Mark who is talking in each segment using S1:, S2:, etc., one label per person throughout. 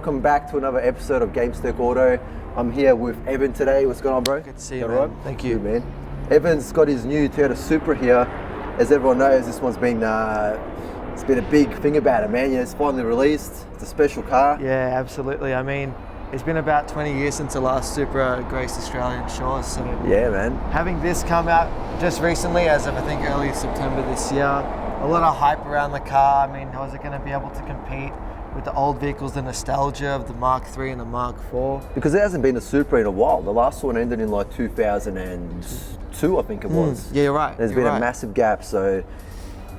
S1: welcome back to another episode of GamesTechAuto. I'm here with Evan today. What's going on, bro?
S2: Good to see you, man. Right?
S1: Thank you. Good, man. Evan's got his new Toyota Supra here. As everyone knows, this one's been it's been a big thing about it, man. It's finally released. It's a special car.
S2: Yeah, absolutely. I mean, it's been about 20 years since the last Supra graced Australian shores. So
S1: yeah, man.
S2: Having this come out just recently, as of I think early September this year, a lot of hype around the car. I mean, how is it going to be able to compete with the old vehicles, the nostalgia of the Mark III and the Mark IV?
S1: Because there hasn't been a Supra in a while. The last one ended in like 2002, I think it was.
S2: Yeah, you're right.
S1: There's been a massive gap, so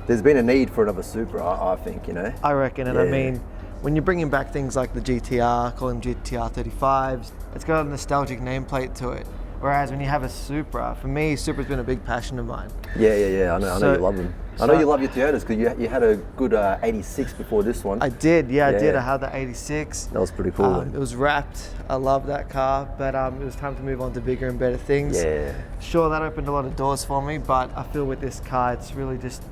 S1: there's been a need for another Supra, I think, you know?
S2: I reckon, and I mean, when you're bringing back things like the GTR, calling them GTR 35s, it's got a nostalgic nameplate to it. Whereas when you have a Supra, for me, Supra's been a big passion of mine.
S1: Yeah. I know you love them. I know you love your Toyotas because you had a good 86 before this one.
S2: I did. I had the 86.
S1: That was pretty cool.
S2: It was wrapped. I love that car, but it was time to move on to bigger and better things.
S1: Yeah.
S2: Sure, that opened a lot of doors for me, but I feel with this car, it's really just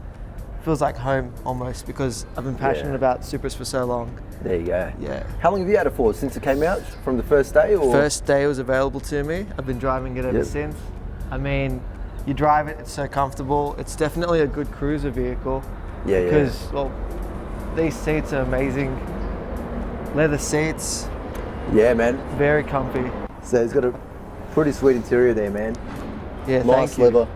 S2: feels like home almost because I've been passionate about Supras for so long.
S1: There you go.
S2: Yeah.
S1: How long have you had it for? Since it came out? From the first day? Or?
S2: First day it was available to me. I've been driving it ever since. I mean, you drive it, it's so comfortable. It's definitely a good cruiser vehicle.
S1: Yeah,
S2: because, well, these seats are amazing. Leather seats.
S1: Yeah, man.
S2: Very comfy.
S1: So it's got a pretty sweet interior there, man.
S2: Yeah,
S1: nice leather.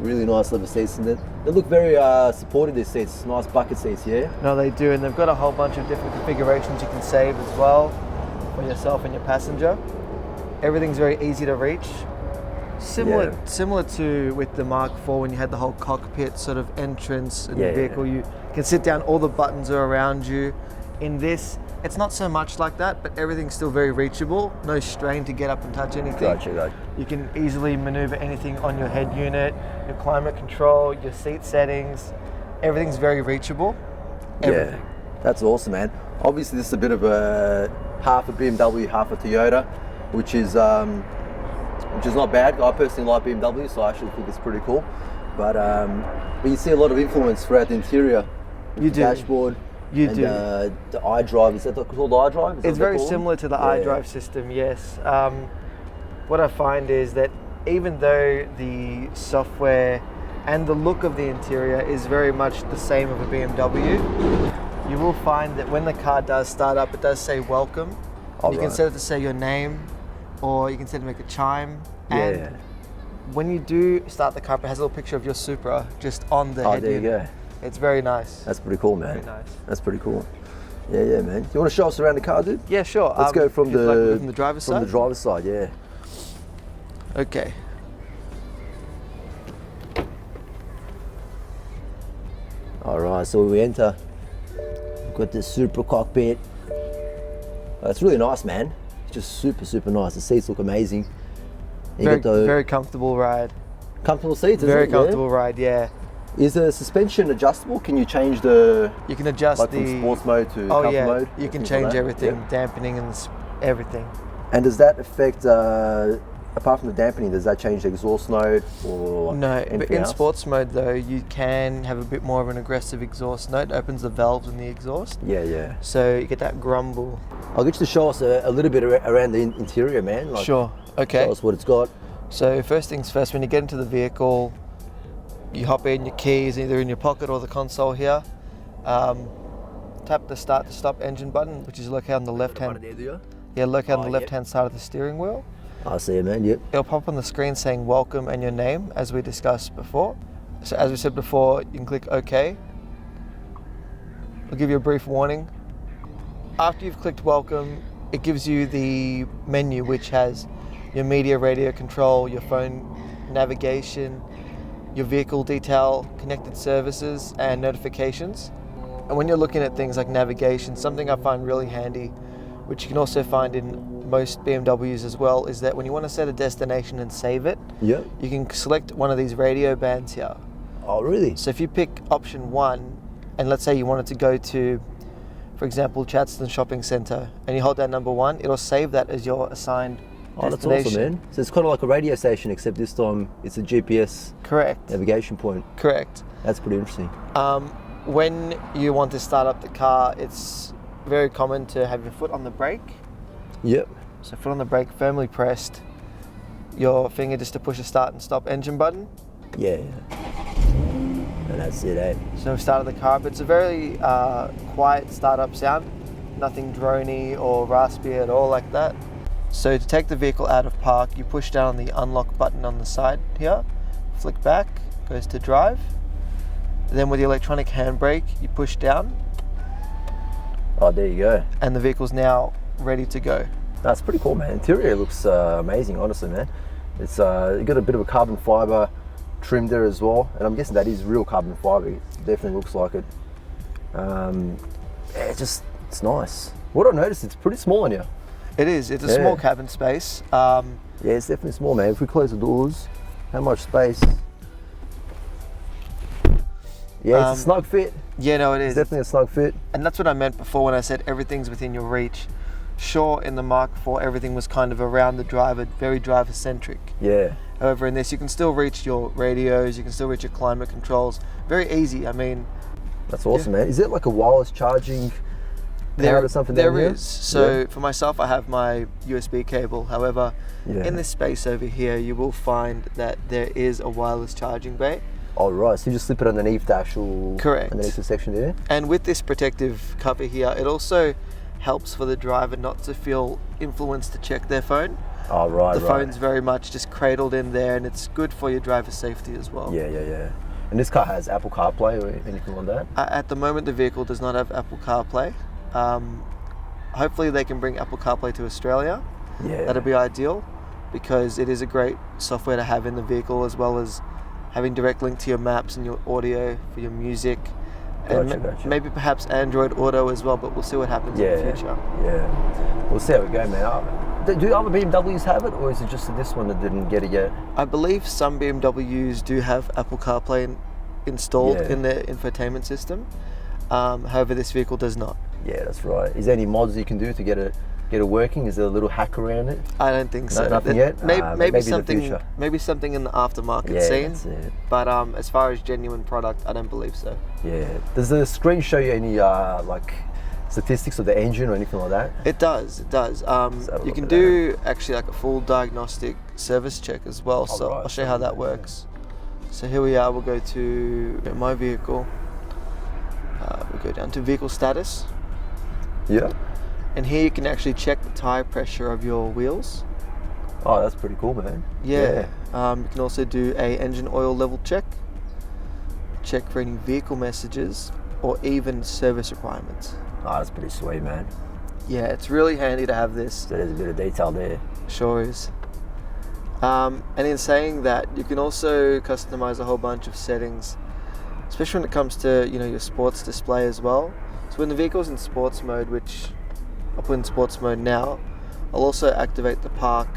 S1: Really nice leather seats in it. They look very supportive, these seats. Nice bucket seats, yeah?
S2: No, they do, and they've got a whole bunch of different configurations you can save as well for yourself and your passenger. Everything's very easy to reach. Similar to with the Mark IV when you had the whole cockpit sort of entrance in the vehicle. You can sit down, all the buttons are around you. In this, it's not so much like that, but everything's still very reachable. No strain to get up and touch anything.
S1: Gotcha.
S2: You can easily maneuver anything on your head unit, your climate control, your seat settings. Everything's very reachable. Everything.
S1: Yeah, that's awesome, man. Obviously, this is a bit of a half a BMW, half a Toyota, which is not bad. I personally like BMW, so I actually think it's pretty cool. But you see a lot of influence throughout the interior.
S2: You do.
S1: Dashboard.
S2: You do.
S1: The iDrive, is that called iDrive?
S2: It's very similar to the iDrive system, yes. What I find is that even though the software and the look of the interior is very much the same of a BMW, you will find that when the car does start up, it does say welcome. You can set it to say your name, or you can set it to make a chime. And when you do start the car, it has a little picture of your Supra just on the head unit.
S1: There you go.
S2: It's very nice.
S1: That's pretty cool, man.
S2: Very nice.
S1: That's pretty cool. Yeah, man. Do you want to show us around the car, dude?
S2: Yeah, sure.
S1: Let's go from the
S2: driver's side?
S1: From the driver's side, yeah.
S2: Okay.
S1: All right, so we enter. We've got this Supra cockpit. It's really nice, man. It's just super nice. The seats look amazing.
S2: Very comfortable ride.
S1: Comfortable seats,
S2: Very comfortable ride, yeah.
S1: Is the suspension adjustable? Can you change the...
S2: You can adjust
S1: from sports mode to comfort mode?
S2: You can change everything, dampening and everything.
S1: And does that affect, apart from the dampening, does that change the exhaust note or
S2: No, but in
S1: else?
S2: sports mode though, you can have a bit more of an aggressive exhaust note. It opens the valves in the exhaust.
S1: Yeah.
S2: So you get that grumble.
S1: I'll get you to show us a little bit around the interior, man.
S2: Sure, okay.
S1: Show us what it's got.
S2: So first things first, when you get into the vehicle, you hop in, your keys either in your pocket or the console here. Tap the start to stop engine button, which is located on the left hand. Located on the left hand side of the steering wheel.
S1: I see it, man. Yep.
S2: It'll pop on the screen saying welcome and your name, as we discussed before. So as we said before, you can click OK. It'll give you a brief warning. After you've clicked welcome, it gives you the menu which has your media radio control, your phone navigation, your vehicle detail, connected services and notifications. And when you're looking at things like navigation, something I find really handy, which you can also find in most BMWs as well, is that when you want to set a destination and save it, you can select one of these radio bands here.
S1: Oh, really?
S2: So if you pick option 1, and let's say you wanted to go to, for example, Chatston Shopping Centre, and you hold down number 1, it'll save that as your assigned destination.
S1: That's awesome, man. So it's kind of like a radio station, except this time it's a GPS navigation point.
S2: Correct.
S1: That's pretty interesting.
S2: When you want to start up the car, it's very common to have your foot on the brake.
S1: Yep.
S2: So foot on the brake, firmly pressed. Your finger just to push the start and stop engine button.
S1: Yeah. And that's it, eh?
S2: So we started the car, but it's a very quiet startup sound. Nothing drony or raspy at all like that. So to take the vehicle out of park, you push down on the unlock button on the side here, flick back, goes to drive. Then with the electronic handbrake, you push down.
S1: Oh, there you go.
S2: And the vehicle's now ready to go.
S1: That's pretty cool, man. Interior looks amazing, honestly, man. It's you got a bit of a carbon fiber trim there as well, and I'm guessing that is real carbon fiber. It definitely looks like it. Yeah, it's nice. What I noticed, it's pretty small in here.
S2: It is. It's a small cabin space.
S1: Yeah, it's definitely small, man. If we close the doors, how much space? Yeah, it's a snug fit.
S2: Yeah, no, it is.
S1: It's definitely a snug fit.
S2: And that's what I meant before when I said everything's within your reach. Sure, in the Mark IV, everything was kind of around the driver, very driver-centric.
S1: Yeah.
S2: However, in this, you can still reach your radios, you can still reach your climate controls. Very easy. I mean...
S1: That's awesome, man. Is it like a wireless charging pad or something down here?
S2: There is. So for myself, I have my USB cable. However, in this space over here, you will find that there is a wireless charging bay.
S1: Oh, right. So you just slip it underneath the actual...
S2: Correct.
S1: Underneath the section there?
S2: And with this protective cover here, it also helps for the driver not to feel influenced to check their phone.
S1: Oh, right,
S2: The phone's very much just cradled in there, and it's good for your driver's safety as well.
S1: Yeah. And this car has Apple CarPlay or anything like that?
S2: At the moment, the vehicle does not have Apple CarPlay. Hopefully they can bring Apple CarPlay to Australia.
S1: Yeah.
S2: That'd be ideal, because it is a great software to have in the vehicle, as well as having direct link to your maps and your audio for your music.
S1: Gotcha.
S2: Maybe perhaps Android Auto as well, but we'll see what happens in the future.
S1: Yeah. We'll see how we go, man. Do other BMWs have it, or is it just this one that didn't get it yet?
S2: I believe some BMWs do have Apple CarPlay installed in their infotainment system. However, this vehicle does not.
S1: Yeah, that's right. Is there any mods you can do to get it working? Is there a little hack around it?
S2: I don't think so.
S1: Nothing yet?
S2: Maybe
S1: something in the future.
S2: Maybe something in the aftermarket scene.
S1: That's it.
S2: But as far as genuine product, I don't believe so.
S1: Yeah. Does the screen show you any like statistics of the engine or anything like that?
S2: It does. You can do actually like a full diagnostic service check as well. So
S1: right.
S2: I'll show you how that works. So here we are. We'll go to my vehicle. We'll go down to vehicle status.
S1: Yeah.
S2: And here you can actually check the tire pressure of your wheels.
S1: Oh, that's pretty cool, man.
S2: Yeah. You can also do a engine oil level check for any vehicle messages, or even service requirements.
S1: Oh, that's pretty sweet, man.
S2: Yeah, it's really handy to have this.
S1: So there's a bit of detail there.
S2: Sure is. And in saying that, you can also customize a whole bunch of settings, especially when it comes to your sports display as well. So when the vehicle's in sports mode, which I'll put in sports mode now, I'll also activate the park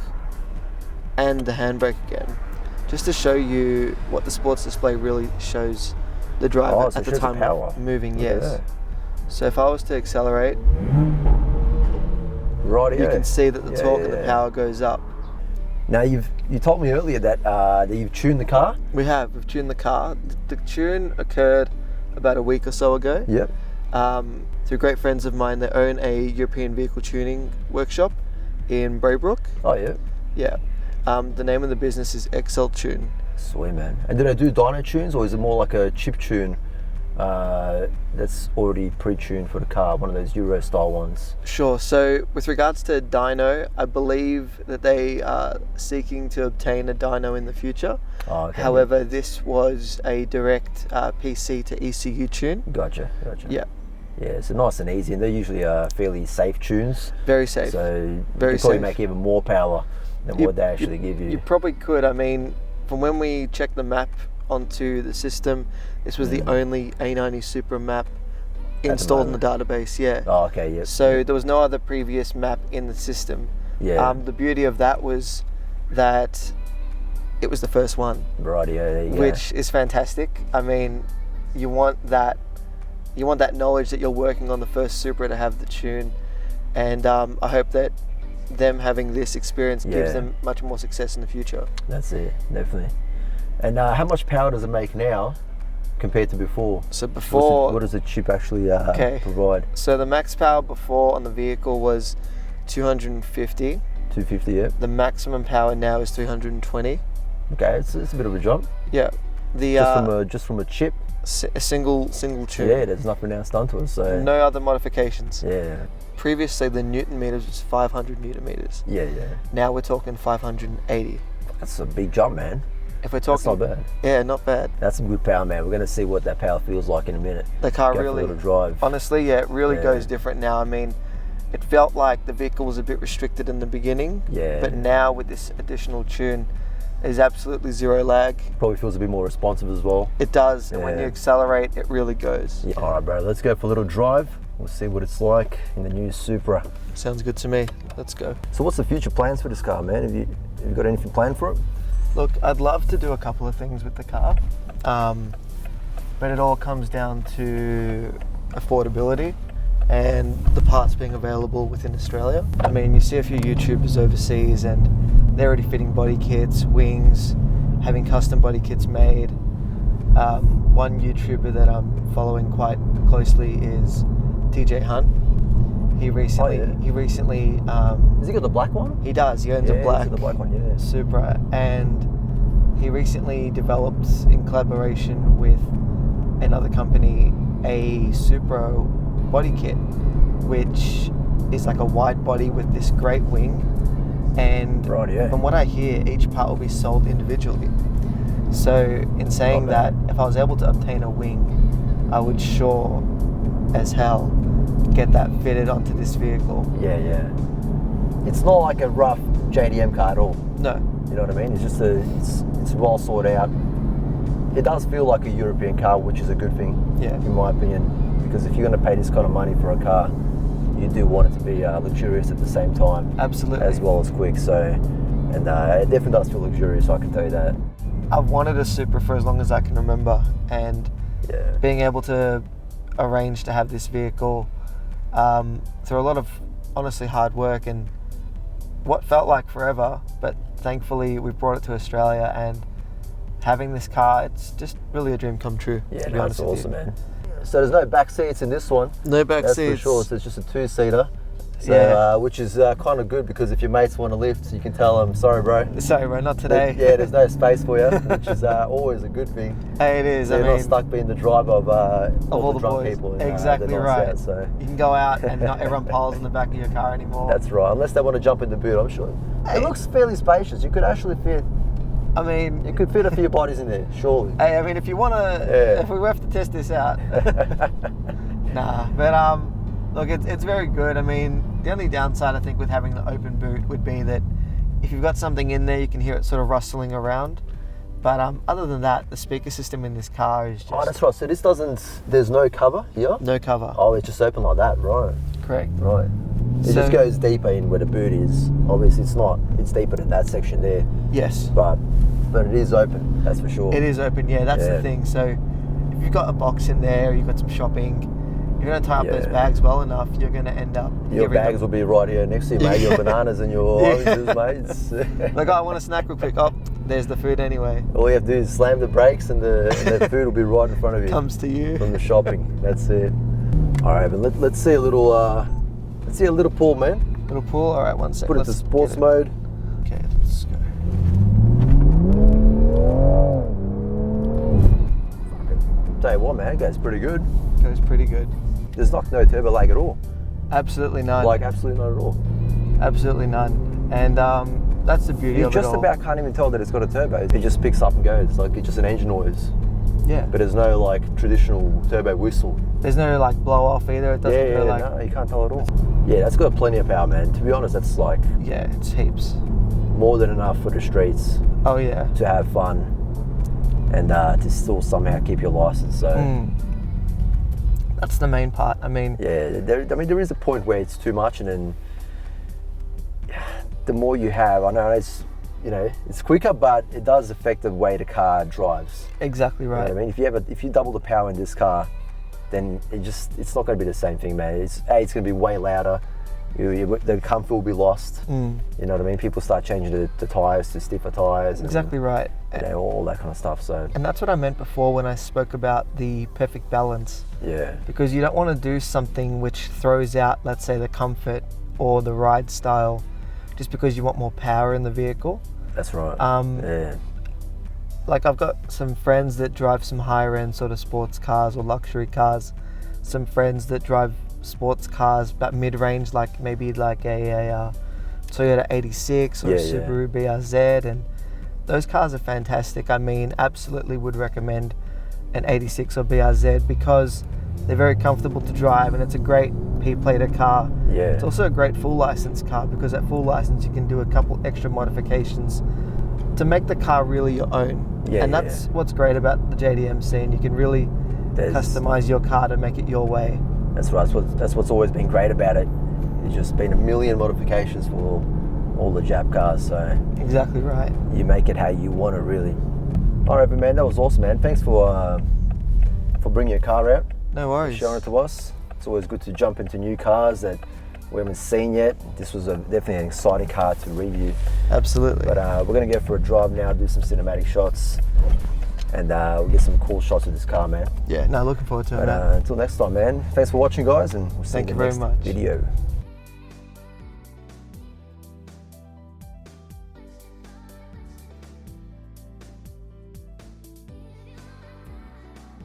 S2: and the handbrake again, just to show you what the sports display really shows the driver
S1: so
S2: at the time of moving. Yes. So if I was to accelerate,
S1: right,
S2: you can see that the torque and the power goes up.
S1: Now you told me earlier that you've tuned the car.
S2: We've tuned the car. The tune occurred about a week or so ago.
S1: Yep.
S2: Through great friends of mine that own a European vehicle tuning workshop in Braybrook.
S1: Oh yeah.
S2: Yeah. The name of the business is XL Tune.
S1: Sweet, man. And do they do dyno tunes, or is it more like a chip tune that's already pre-tuned for the car, one of those Euro style ones?
S2: Sure. So with regards to dyno, I believe that they are seeking to obtain a dyno in the future.
S1: Oh, okay.
S2: However, this was a direct PC to ECU tune.
S1: Gotcha.
S2: Yeah.
S1: Yeah, so nice and easy, and they're usually fairly safe tunes.
S2: Very safe.
S1: So
S2: very
S1: you could probably
S2: safe.
S1: make even more power than what they actually give you.
S2: You probably could. I mean, from when we checked the map onto the system, this was the only A90 Supra map installed in the database. Yeah.
S1: Oh, okay. Yep.
S2: So there was no other previous map in the system.
S1: Yeah.
S2: The beauty of that was that it was the first one.
S1: Right. Yeah. There you go.
S2: Which is fantastic. I mean, you want that knowledge that you're working on the first Supra to have the tune, and I hope that them having this experience gives them much more success in the future.
S1: That's it, definitely. And how much power does it make now compared to before?
S2: So before,
S1: What does the chip actually provide?
S2: So the max power before on the vehicle was 250.
S1: 250, yeah.
S2: The maximum power now is 320.
S1: Okay, it's a bit of a jump.
S2: Yeah. The
S1: Just from a chip.
S2: a single tune.
S1: Yeah, there's nothing else done to it. So
S2: no other modifications.
S1: yeah.
S2: Previously, the newton meters was 500 newton meters.
S1: Yeah.
S2: Now we're talking 580.
S1: That's a big jump, man.
S2: If we're talking,
S1: That's not bad.
S2: Yeah, not bad.
S1: That's some good power, man. We're going to see what that power feels like in a minute.
S2: The car
S1: Go for
S2: really,
S1: a little drive.
S2: honestly, yeah, it really goes different now. I mean, it felt like the vehicle was a bit restricted in the beginning.
S1: Yeah.
S2: But now with this additional tune, there's absolutely zero lag.
S1: Probably feels a bit more responsive as well.
S2: It does, and when
S1: Yeah.
S2: you accelerate, it really goes.
S1: Yeah. All right, bro. Let's go for a little drive. We'll see what it's like in the new Supra.
S2: Sounds good to me. Let's go.
S1: So what's the future plans for this car, man? Have you got anything planned for it?
S2: Look, I'd love to do a couple of things with the car, but it all comes down to affordability and the parts being available within Australia. I mean, you see a few YouTubers overseas and they're already fitting body kits, wings, having custom body kits made. One YouTuber that I'm following quite closely is TJ Hunt. He recently,
S1: Has he got the black one?
S2: he does. He owns a
S1: He's
S2: black
S1: got the black one, yeah.
S2: Supra, and he recently developed, in collaboration with another company, a Supra body kit, which is like a wide body with this great wing. And
S1: Right, yeah.
S2: from what I hear, each part will be sold individually. So in saying that, if I was able to obtain a wing, I would sure as hell get that fitted onto this vehicle.
S1: Yeah. It's not like a rough JDM car at all.
S2: No.
S1: You know what I mean? It's just it's well sorted out. It does feel like a European car, which is a good thing,
S2: Yeah.
S1: in my opinion. Because if you're going to pay this kind of money for a car, you do want it to be luxurious at the same time,
S2: Absolutely.
S1: as well as quick. So, and it definitely does feel luxurious. I can tell you that.
S2: I've wanted a Supra for as long as I can remember, and
S1: Yeah.
S2: being able to arrange to have this vehicle through a lot of honestly hard work and what felt like forever, but thankfully we brought it to Australia, and having this car, it's just really a dream come true.
S1: Yeah,
S2: to be
S1: no,
S2: honest
S1: it's
S2: with
S1: awesome,
S2: you.
S1: man. So there's no back seats in this one.
S2: No back
S1: That's
S2: seats.
S1: for sure. So it's just a two-seater. So,
S2: Yeah.
S1: which is kind of good, because if your mates want to lift, you can tell them, sorry, bro.
S2: Sorry, bro, not today.
S1: Yeah, there's no space for you, which is always a good thing.
S2: Hey, it is.
S1: So
S2: I
S1: you're
S2: mean,
S1: not stuck being the driver of
S2: all
S1: the
S2: the
S1: drunk
S2: boys.
S1: people.
S2: Exactly
S1: the
S2: right.
S1: Out, so.
S2: you can go out and not everyone piles in the back of your car anymore.
S1: That's right, unless they want to jump in the boot, I'm sure.
S2: Hey.
S1: It looks fairly spacious. You could actually fit
S2: I mean,
S1: You could fit a few bodies in there, surely.
S2: hey, I mean, if you want to,
S1: Yeah.
S2: if we have to test this out, nah. But look, it's very good. I mean, the only downside I think with having the open boot would be that if you've got something in there, you can hear it sort of rustling around. But other than that, the speaker system in this car is just
S1: Oh, that's right. So this doesn't, there's no cover here?
S2: no cover.
S1: Oh, it's just open like that, right.
S2: Correct.
S1: Right. It
S2: So-
S1: just goes deeper in where the boot is. Obviously it's not, it's deeper than that section there.
S2: Yes.
S1: But it is open, that's for sure.
S2: It is open, yeah, that's
S1: Yeah.
S2: the thing. So if you've got a box in there, you've got some shopping, if you don't tie up those
S1: Yeah.
S2: bags well enough, you're going to end up...
S1: Your
S2: giving
S1: bags will be right here next to you, mate. Your bananas and your
S2: Yeah.
S1: oranges, mate.
S2: Like, oh, I want a snack real quick. Oh, there's the food anyway.
S1: All you have to do is slam the brakes and the food will be right in front of you.
S2: Comes to you.
S1: From the shopping. That's it. All right, but let's see a little pull, man.
S2: Little pool. All right, one sec.
S1: Put it to
S2: Let's
S1: sports
S2: get it.
S1: mode.
S2: Okay, let's go.
S1: Tell you what, man, it goes pretty good.
S2: Goes pretty good.
S1: There's like no turbo lag at all.
S2: Absolutely none.
S1: Like absolutely not at all.
S2: Absolutely none. And that's the beauty
S1: You
S2: of
S1: just
S2: it all.
S1: about can't even tell that it's got a turbo. It just picks up and goes. Like it's just an engine noise.
S2: Yeah.
S1: But there's no like traditional turbo whistle.
S2: There's no like blow off either. It doesn't
S1: Yeah,
S2: go like...
S1: no, you can't tell at all. Yeah, that's got plenty of power, man. To be honest, that's like
S2: Yeah, it's heaps.
S1: more than enough for the streets
S2: Oh yeah.
S1: to have fun and to still somehow keep your license. So
S2: That's the main part. I mean,
S1: yeah, there is a point where it's too much, and then the more you have, I know it's it's quicker, but it does affect the way the car drives.
S2: exactly
S1: You know
S2: right.
S1: what I mean, if you double the power in this car, then it's not going to be the same thing, man. It's going to be way louder. the comfort will be lost.
S2: Mm.
S1: You know what I mean? People start changing the tyres to stiffer tyres.
S2: Exactly right.
S1: You know, all that kind of stuff. So.
S2: And that's what I meant before when I spoke about the perfect balance.
S1: Yeah.
S2: Because you don't want to do something which throws out, let's say, the comfort or the ride style just because you want more power in the vehicle.
S1: That's right. Yeah.
S2: Like I've got some friends that drive some higher end sort of sports cars or luxury cars. Some friends that drive sports cars but mid-range, like maybe like a Toyota 86 or a Subaru BRZ, and those cars are fantastic. I mean, absolutely would recommend an 86 or BRZ because they're very comfortable to drive and it's a great P-plater car.
S1: Yeah.
S2: It's also a great full license car because at full license you can do a couple extra modifications to make the car really your own. And that's what's great about the JDM scene. You can really customize your car to make it your way.
S1: That's right. That's what's always been great about it. It's just been a million modifications for all the Jap cars. So
S2: exactly right.
S1: You make it how you want it, really. All right, man. That was awesome, man. Thanks for bringing your car out.
S2: No worries.
S1: Showing it to us. It's always good to jump into new cars that we haven't seen yet. This was definitely an exciting car to review.
S2: Absolutely.
S1: But we're going to go for a drive now, do some cinematic shots, and we'll get some cool shots of this car, man.
S2: Yeah, no, looking forward to it, man.
S1: Until next time, man. Thanks for watching, guys, and we'll see you in the next video.